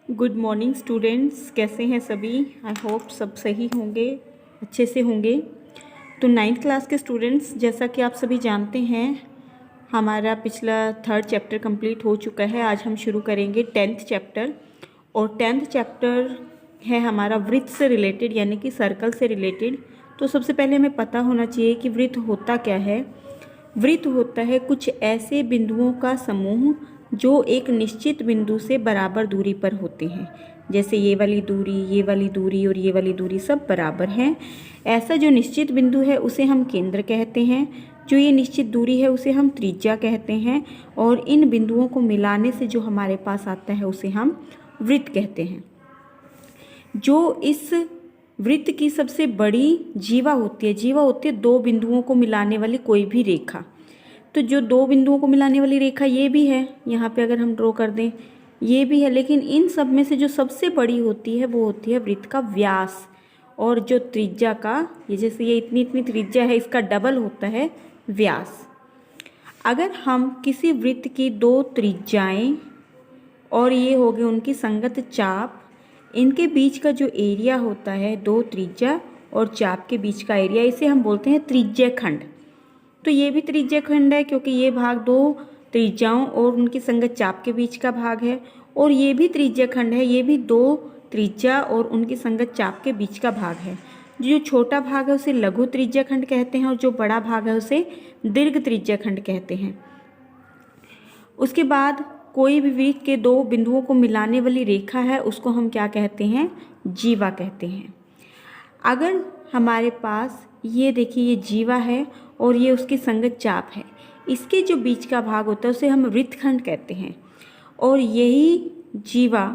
Good morning students, कैसे हैं सभी। आई होप सब सही होंगे, अच्छे से होंगे। तो 9th क्लास के स्टूडेंट्स, जैसा कि आप सभी जानते हैं, हमारा पिछला 3rd चैप्टर कंप्लीट हो चुका है। आज हम शुरू करेंगे 10th चैप्टर। और 10th चैप्टर है हमारा वृत्त से रिलेटेड, यानी कि सर्कल से रिलेटेड। तो सबसे पहले हमें पता होना चाहिए कि वृत्त होता क्या है। वृत्त होता है कुछ ऐसे बिंदुओं का समूह जो एक निश्चित बिंदु से बराबर दूरी पर होते हैं। जैसे ये वाली दूरी, ये वाली दूरी और ये वाली दूरी सब बराबर हैं। ऐसा जो निश्चित बिंदु है उसे हम केंद्र कहते हैं। जो ये निश्चित दूरी है उसे हम त्रिज्या कहते हैं। और इन बिंदुओं को मिलाने से जो हमारे पास आता है उसे हम वृत्त कहते हैं। जो इस वृत्त की सबसे बड़ी जीवा होती है दो बिंदुओं को मिलाने वाली कोई भी रेखा। तो जो दो बिंदुओं को मिलाने वाली रेखा ये भी है, यहाँ पे अगर हम ड्रॉ कर दें ये भी है, लेकिन इन सब में से जो सबसे बड़ी होती है वो होती है वृत्त का व्यास। और जो त्रिज्या का, ये जैसे ये इतनी इतनी त्रिज्या है, इसका डबल होता है व्यास। अगर हम किसी वृत्त की दो त्रिज्याएं और ये हो गए उनकी संगत चाप, इनके बीच का जो एरिया होता है, दो त्रिज्या और चाप के बीच का एरिया, इसे हम बोलते हैं त्रिज्य खंड। तो ये भी त्रिज्य खंड है क्योंकि ये भाग दो त्रिज्याओं और उनकी संगत चाप के बीच का भाग है। और ये भी त्रिज्य खंड है, ये भी दो त्रिज्या और उनकी संगत चाप के बीच का भाग है। जो छोटा भाग है उसे लघु त्रिज्य खंड कहते हैं और जो बड़ा भाग है उसे दीर्घ त्रिज्य खंड कहते हैं। उसके बाद कोई भी वृत्त के दो बिंदुओं को मिलाने वाली रेखा है उसको हम क्या कहते हैं, जीवा कहते हैं। अगर हमारे पास ये देखिए ये जीवा है और ये उसकी संगत चाप है, इसके जो बीच का भाग होता है उसे हम वृत्तखंड कहते हैं। और यही जीवा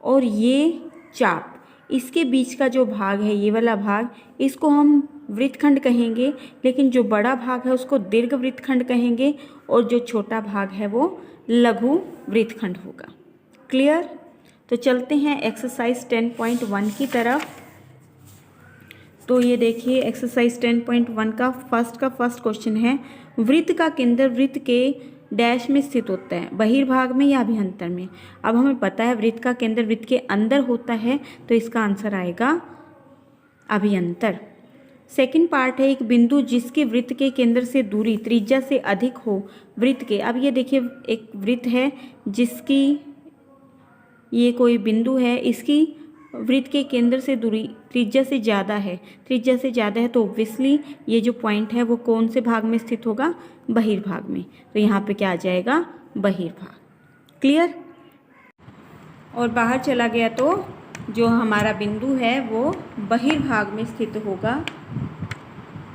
और ये चाप, इसके बीच का जो भाग है, ये वाला भाग, इसको हम वृत्तखंड कहेंगे। लेकिन जो बड़ा भाग है उसको दीर्घ वृत्तखंड कहेंगे और जो छोटा भाग है वो लघु वृत्तखंड होगा। क्लियर। तो चलते हैं एक्सरसाइज 10.1 की तरफ। तो ये देखिए एक्सरसाइज 10.1 का फर्स्ट क्वेश्चन है, वृत्त का केंद्र वृत्त के डैश में स्थित होता है, बहिर्भाग में या अभ्यंतर में। अब हमें पता है वृत्त का केंद्र वृत्त के अंदर होता है, तो इसका आंसर आएगा अभ्यंतर। सेकंड पार्ट है, एक बिंदु जिसके वृत्त के केंद्र से दूरी त्रिज्या से अधिक हो वृत्त के। अब ये देखिए एक वृत्त है जिसकी ये कोई बिंदु है, इसकी वृत्त के केंद्र से दूरी त्रिज्या से ज़्यादा है, तो ऑब्वियसली ये जो पॉइंट है वो कौन से भाग में स्थित होगा, बहिर्भाग में। तो यहाँ पे क्या आ जाएगा, बहिर्भाग। क्लियर। और बाहर चला गया तो जो हमारा बिंदु है वो बहिर्भाग में स्थित होगा।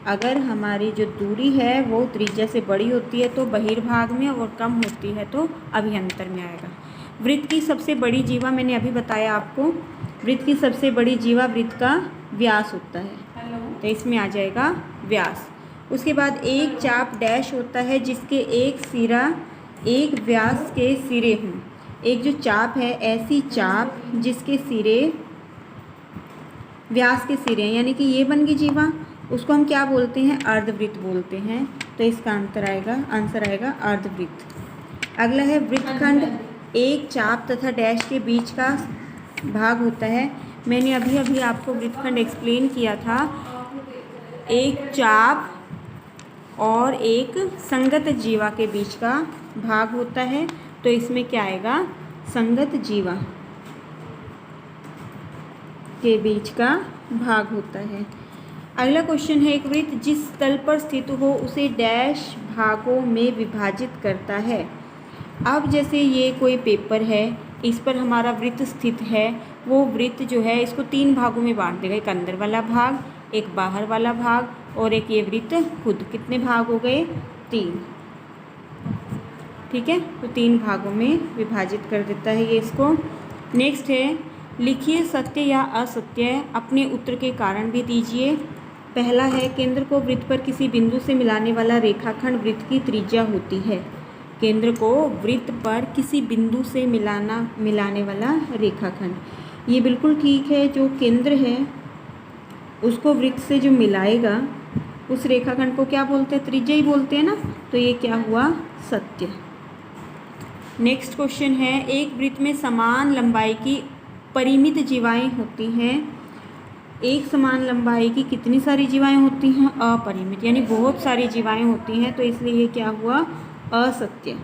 अगर हमारी जो दूरी है वो त्रिज्या से बड़ी होती है तो बहिर्भाग में, और कम होती है तो अभ्यंतर में आएगा। वृत्त की सबसे बड़ी जीवा मैंने अभी बताया आपको, वृत्त की सबसे बड़ी जीवा वृत्त का व्यास होता है, तो इसमें आ जाएगा व्यास। उसके बाद एक चाप डैश होता है जिसके एक सिरा एक व्यास के सिरे हों। एक जो चाप है, ऐसी चाप जिसके सिरे व्यास के सिरे हैं, यानी कि ये बन गई जीवा, उसको हम क्या बोलते हैं, अर्धवृत्त बोलते हैं। तो इसका आंसर आएगा अर्धवृत्त। अगला है वृत्तखंड, एक चाप तथा डैश के बीच का भाग होता है। मैंने अभी आपको वृत्तखंड एक्सप्लेन किया था। एक चाप और एक संगत जीवा के बीच का भाग होता है, तो इसमें क्या आएगा, संगत जीवा के बीच का भाग होता है। अगला क्वेश्चन है, एक वृत्त जिस तल पर स्थित हो उसे डैश भागों में विभाजित करता है। अब जैसे ये कोई पेपर है, इस पर हमारा वृत्त स्थित है, वो वृत्त जो है इसको 3 भागों में बांट देगा, एक अंदर वाला भाग, एक बाहर वाला भाग और एक ये वृत्त खुद। कितने भाग हो गए, 3। ठीक है, तो 3 भागों में विभाजित कर देता है ये इसको। नेक्स्ट है, लिखिए सत्य या असत्य, अपने उत्तर के कारण भी दीजिए। पहला है, केंद्र को वृत्त पर किसी बिंदु से मिलाने वाला रेखाखंड वृत्त की त्रिज्या होती है। केंद्र को वृत्त पर किसी बिंदु से मिलाने वाला रेखाखंड, ये बिल्कुल ठीक है। जो केंद्र है उसको वृत्त से जो मिलाएगा उस रेखाखंड को क्या बोलते हैं, त्रिज्या ही बोलते हैं ना। तो ये क्या हुआ, सत्य। नेक्स्ट क्वेश्चन है, एक वृत्त में समान लंबाई की परिमित जीवाएं होती हैं। एक समान लंबाई की कितनी सारी जीवाएं होती हैं? अपरिमित, यानी बहुत सारी जीवाएं होती हैं, तो इसलिए ये क्या हुआ? असत्य।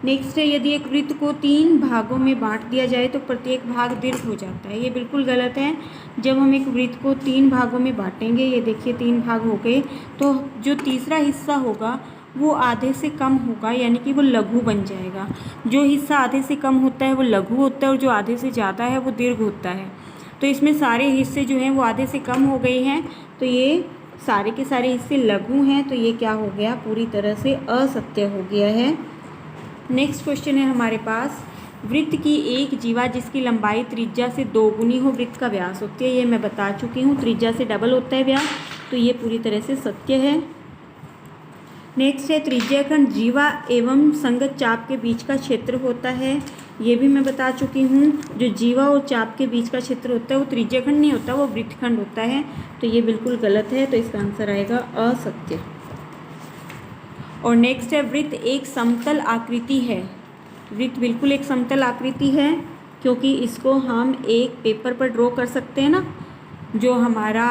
नेक्स्ट है, यदि एक वृत्त को 3 भागों में बांट दिया जाए तो प्रत्येक भाग दीर्घ हो जाता है। ये बिल्कुल गलत है। जब हम एक वृत्त को 3 भागों में बांटेंगे, ये देखिए 3 भाग हो गए, तो जो तीसरा हिस्सा होगा वो आधे से कम होगा, यानी कि वो लघु बन जाएगा। जो हिस्सा आधे से कम होता है वो लघु होता है, और जो आधे से ज़्यादा है वो दीर्घ होता है। तो इसमें सारे हिस्से जो हैं वो आधे से कम हो गए हैं, तो ये सारे के सारे हिस्से लघु हैं, तो ये क्या हो गया? पूरी तरह से असत्य हो गया है। नेक्स्ट क्वेश्चन है हमारे पास, वृत्त की एक जीवा जिसकी लंबाई त्रिज्या से 2 गुनी हो वृत्त का व्यास होती है। ये मैं बता चुकी हूँ, त्रिज्या से डबल होता है व्यास, तो ये पूरी तरह से सत्य है। नेक्स्ट है, त्रिज्याखंड जीवा एवं संगत चाप के बीच का क्षेत्र होता है। ये भी मैं बता चुकी हूँ, जो जीवा और चाप के बीच का क्षेत्र होता है वो त्रिज्याखंड नहीं होता, वो वृत्तखंड होता है, तो ये बिल्कुल गलत है, तो इसका आंसर आएगा असत्य। और नेक्स्ट है, वृत्त एक समतल आकृति है। वृत्त बिल्कुल एक समतल आकृति है, क्योंकि इसको हम एक पेपर पर ड्रॉ कर सकते हैं ना। जो हमारा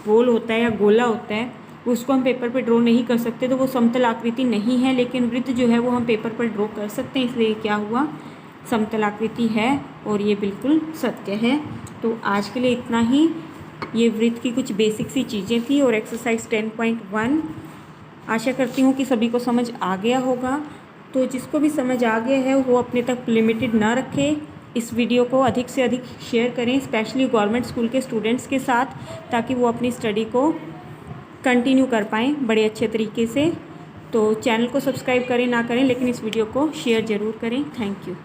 गोल होता है या गोला होता है उसको हम पेपर पर ड्रॉ नहीं कर सकते, तो वो समतल आकृति नहीं है। लेकिन वृत्त जो है वो हम पेपर पर ड्रॉ कर सकते हैं, इसलिए क्या हुआ? समतल आकृति है, और ये बिल्कुल सत्य है। तो आज के लिए इतना ही। ये वृत्त की कुछ बेसिक सी चीज़ें थी और एक्सरसाइज 10.1। आशा करती हूँ कि सभी को समझ आ गया होगा। तो जिसको भी समझ आ गया है वो अपने तक लिमिटेड ना रखे, इस वीडियो को अधिक से अधिक शेयर करें, स्पेशली गवर्नमेंट स्कूल के स्टूडेंट्स के साथ, ताकि वो अपनी स्टडी को कंटिन्यू कर पाएँ बड़े अच्छे तरीके से। तो चैनल को सब्सक्राइब करें ना करें, लेकिन इस वीडियो को शेयर ज़रूर करें। Thank you.